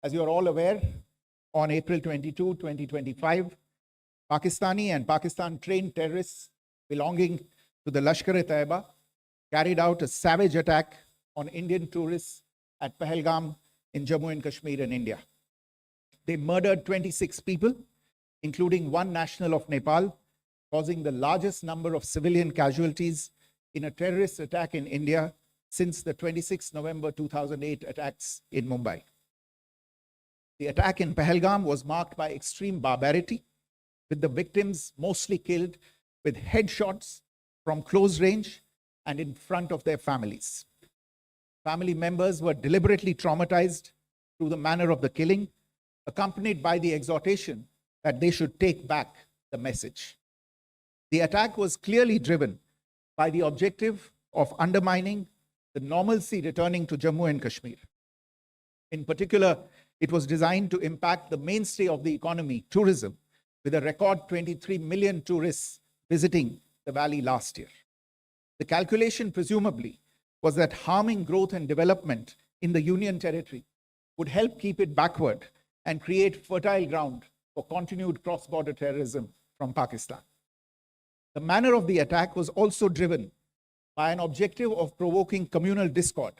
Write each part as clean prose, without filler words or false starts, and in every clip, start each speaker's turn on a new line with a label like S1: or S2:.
S1: As you are all aware, on April 22, 2025, Pakistani and Pakistan-trained terrorists belonging to the Lashkar-e-Taiba carried out a savage attack on Indian tourists at Pahelgam in Jammu and Kashmir in India. They murdered 26 people, including one national of Nepal, causing the largest number of civilian casualties in a terrorist attack in India since the 26 November 2008 attacks in Mumbai. The attack in Pahelgam was marked by extreme barbarity, with the victims mostly killed with headshots from close range and in front of their families. Family members were deliberately traumatized through the manner of the killing, accompanied by the exhortation that they should take back the message. The attack was clearly driven by the objective of undermining the normalcy returning to Jammu and Kashmir. In particular, it was designed to impact the mainstay of the economy, tourism, with a record 23 million tourists visiting the valley last year. The calculation, presumably, was that harming growth and development in the Union Territory would help keep it backward and create fertile ground for continued cross-border terrorism from Pakistan. The manner of the attack was also driven by an objective of provoking communal discord,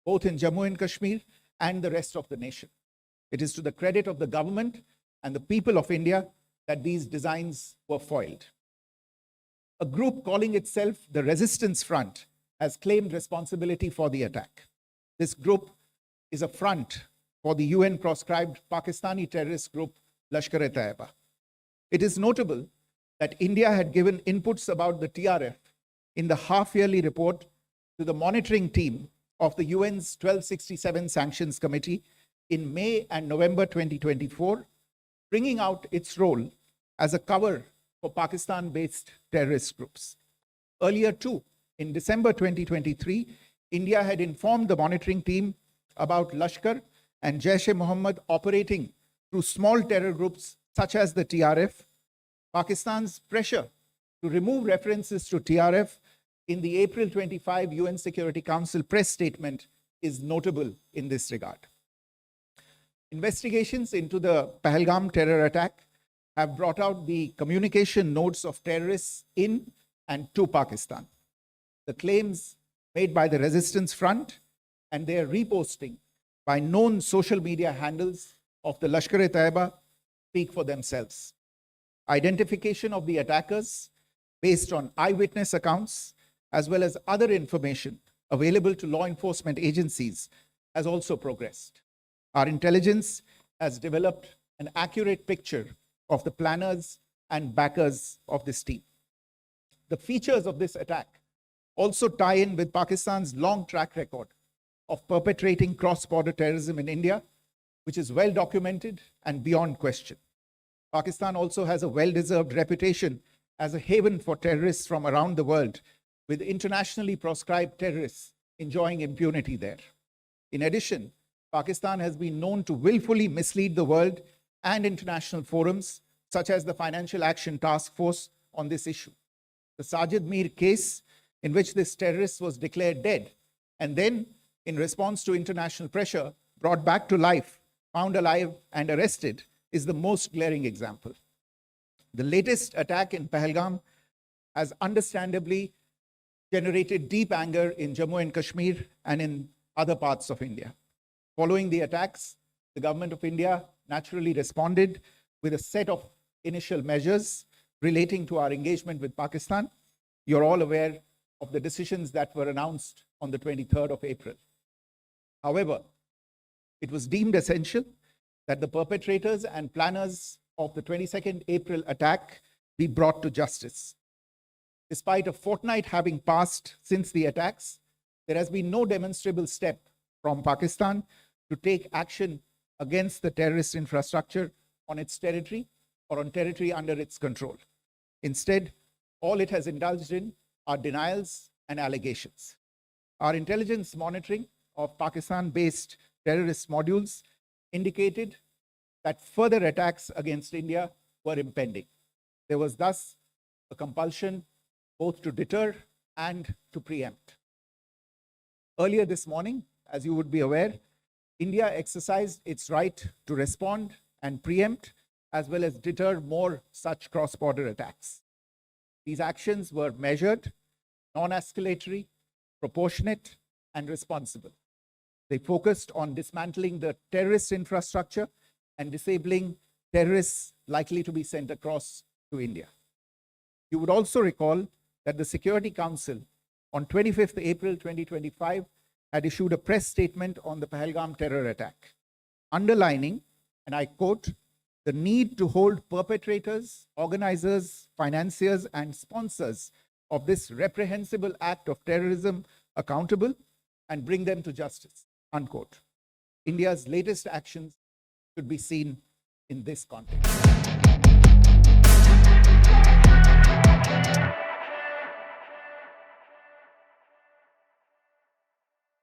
S1: both in Jammu and Kashmir and the rest of the nation. It is to the credit of the government and the people of India that these designs were foiled. A group calling itself the Resistance Front has claimed responsibility for the attack. This group is a front for the UN-proscribed Pakistani terrorist group Lashkar-e-Taiba. It is notable that India had given inputs about the TRF in the half-yearly report to the monitoring team of the UN's 1267 Sanctions Committee in May and November 2024, bringing out its role as a cover for Pakistan-based terrorist groups. Earlier too, in December 2023, India had informed the monitoring team about Lashkar and Jaish-e-Mohammed operating through small terror groups such as the TRF. Pakistan's pressure to remove references to TRF in the April 25 UN Security Council press statement is notable in this regard. Investigations into the Pahelgam terror attack have brought out the communication notes of terrorists in and to Pakistan. The claims made by the Resistance Front and their reposting by known social media handles of the Lashkar-e-Taiba speak for themselves. Identification of the attackers based on eyewitness accounts, as well as other information available to law enforcement agencies, has also progressed. Our intelligence has developed an accurate picture of the planners and backers of this team. The features of this attack also tie in with Pakistan's long track record of perpetrating cross-border terrorism in India, which is well documented and beyond question. Pakistan also has a well-deserved reputation as a haven for terrorists from around the world, with internationally proscribed terrorists enjoying impunity there. In addition, Pakistan has been known to willfully mislead the world and international forums, such as the Financial Action Task Force, on this issue. The Sajid Mir case, in which this terrorist was declared dead and then, in response to international pressure, brought back to life, found alive and arrested, is the most glaring example. The latest attack in Pahelgam has understandably generated deep anger in Jammu and Kashmir and in other parts of India. Following the attacks, the government of India naturally responded with a set of initial measures relating to our engagement with Pakistan. You're all aware of the decisions that were announced on the 23rd of April. However, it was deemed essential that the perpetrators and planners of the 22nd April attack be brought to justice. Despite a fortnight having passed since the attacks, there has been no demonstrable step from Pakistan to take action against the terrorist infrastructure on its territory or on territory under its control. Instead, all it has indulged in are denials and allegations. Our intelligence monitoring of Pakistan-based terrorist modules indicated that further attacks against India were impending. There was thus a compulsion both to deter and to preempt. Earlier this morning, as you would be aware, India exercised its right to respond and preempt, as well as deter more such cross-border attacks. These actions were measured, non-escalatory, proportionate, and responsible. They focused on dismantling the terrorist infrastructure and disabling terrorists likely to be sent across to India. You would also recall that the Security Council on 25th April 2025 had issued a press statement on the Pahelgam terror attack, underlining, and I quote, the need to hold perpetrators, organizers, financiers, and sponsors of this reprehensible act of terrorism accountable and bring them to justice, unquote. India's latest actions should be seen in this context.